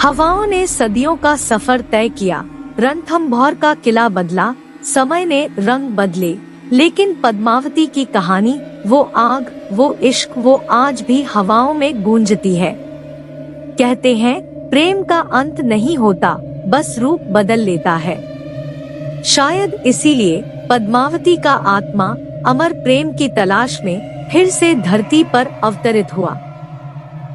हवाओं ने सदियों का सफर तय किया, रणथंभौर का किला बदला, समय ने रंग बदले, लेकिन पद्मावती की कहानी, वो आग, वो इश्क, वो आज भी हवाओं में गूंजती है। कहते हैं प्रेम का अंत नहीं होता, बस रूप बदल लेता है। शायद इसीलिए पद्मावती का आत्मा अमर प्रेम की तलाश में फिर से धरती पर अवतरित हुआ।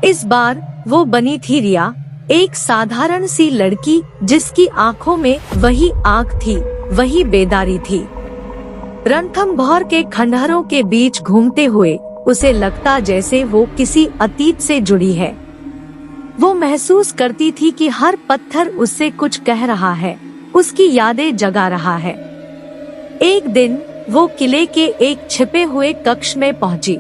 इस बार वो बनी थी रिया, एक साधारण सी लड़की जिसकी आंखों में वही आग थी, वही बेदारी थी। रणथंभौर के खंडहरों के बीच घूमते हुए उसे लगता जैसे वो किसी अतीत से जुड़ी है। वो महसूस करती थी कि हर पत्थर उससे कुछ कह रहा है, उसकी यादें जगा रहा है। एक दिन वो किले के एक छिपे हुए कक्ष में पहुंची।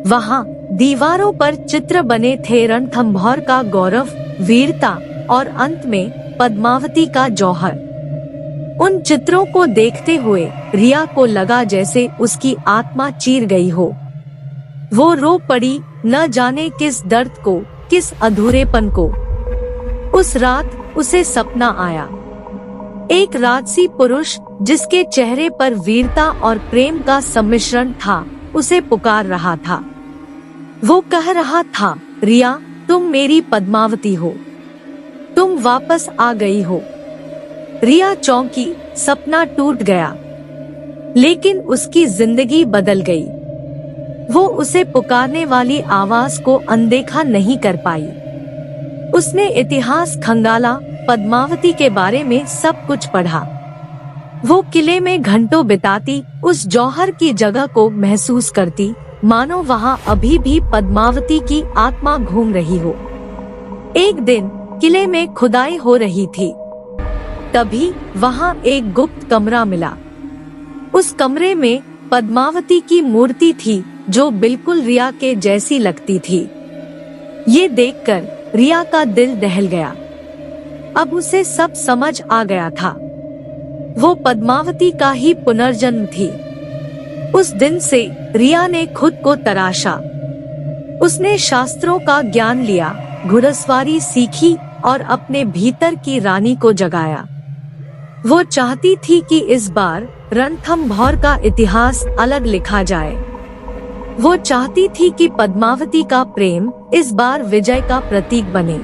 वहां दीवारों पर चित्र बने थे रणथंभौर का गौरव, वीरता और अंत में पद्मावती का जौहर। उन चित्रों को देखते हुए रिया को लगा जैसे उसकी आत्मा चीर गई हो। वो रो पड़ी, न जाने किस दर्द को, किस अधूरेपन को। उस रात उसे सपना आया, एक राजसी पुरुष जिसके चेहरे पर वीरता और प्रेम का सम्मिश्रण था, उसे पुकार रहा था। वो कह रहा था, रिया, तुम मेरी पद्मावती हो, तुम वापस आ गई हो। रिया चौंकी, सपना टूट गया, लेकिन उसकी जिंदगी बदल गई। वो उसे पुकारने वाली आवाज को अनदेखा नहीं कर पाई। उसने इतिहास खंगाला, पद्मावती के बारे में सब कुछ पढ़ा। वो किले में घंटों बिताती, उस जौहर की जगह को महसूस करती, मानो वहाँ अभी भी पद्मावती की आत्मा घूम रही हो। एक दिन किले में खुदाई हो रही थी, तभी वहाँ एक गुप्त कमरा मिला। उस कमरे में पद्मावती की मूर्ति थी, जो बिल्कुल रिया के जैसी लगती थी। ये देखकर रिया का दिल दहल गया। अब उसे सब समझ आ गया था, वो पद्मावती का ही पुनर्जन्म थी। उस दिन से रिया ने खुद को तराशा। उसने शास्त्रों का ज्ञान लिया, घुड़सवारी सीखी और अपने भीतर की रानी को जगाया। वो चाहती थी कि इस बार रणथंभौर का इतिहास अलग लिखा जाए। वो चाहती थी कि पद्मावती का प्रेम इस बार विजय का प्रतीक बने।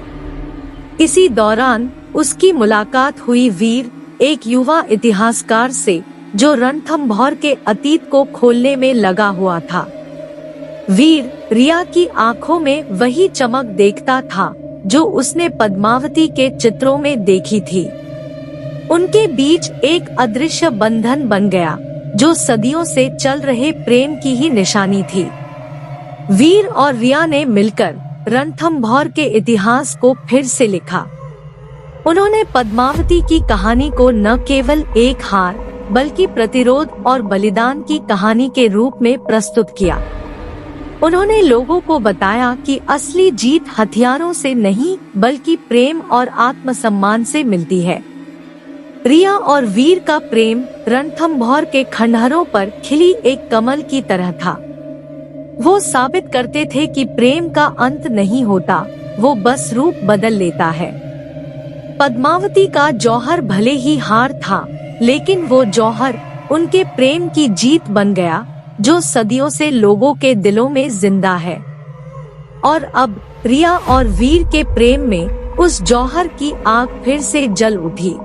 इसी दौरान उसकी मुलाकात हुई वीर, एक युवा इतिहासकार से, जो रणथंभौर के अतीत को खोलने में लगा हुआ था। वीर रिया की आंखों में वही चमक देखता था जो उसने पद्मावती के चित्रों में देखी थी। उनके बीच एक अदृश्य बंधन बन गया, जो सदियों से चल रहे प्रेम की ही निशानी थी। वीर और रिया ने मिलकर रणथंभौर के इतिहास को फिर से लिखा। उन्होंने पद्मावती की कहानी को न केवल एक हार, बल्कि प्रतिरोध और बलिदान की कहानी के रूप में प्रस्तुत किया। उन्होंने लोगों को बताया कि असली जीत हथियारों से नहीं, बल्कि प्रेम और आत्मसम्मान से मिलती है। रिया और वीर का प्रेम रणथंभौर के खंडहरों पर खिली एक कमल की तरह था। वो साबित करते थे कि प्रेम का अंत नहीं होता, वो बस रूप बदल लेता है। पद्मावती का जौहर भले ही हार था, लेकिन वो जौहर उनके प्रेम की जीत बन गया, जो सदियों से लोगों के दिलों में जिंदा है। और अब रिया और वीर के प्रेम में उस जौहर की आग फिर से जल उठी।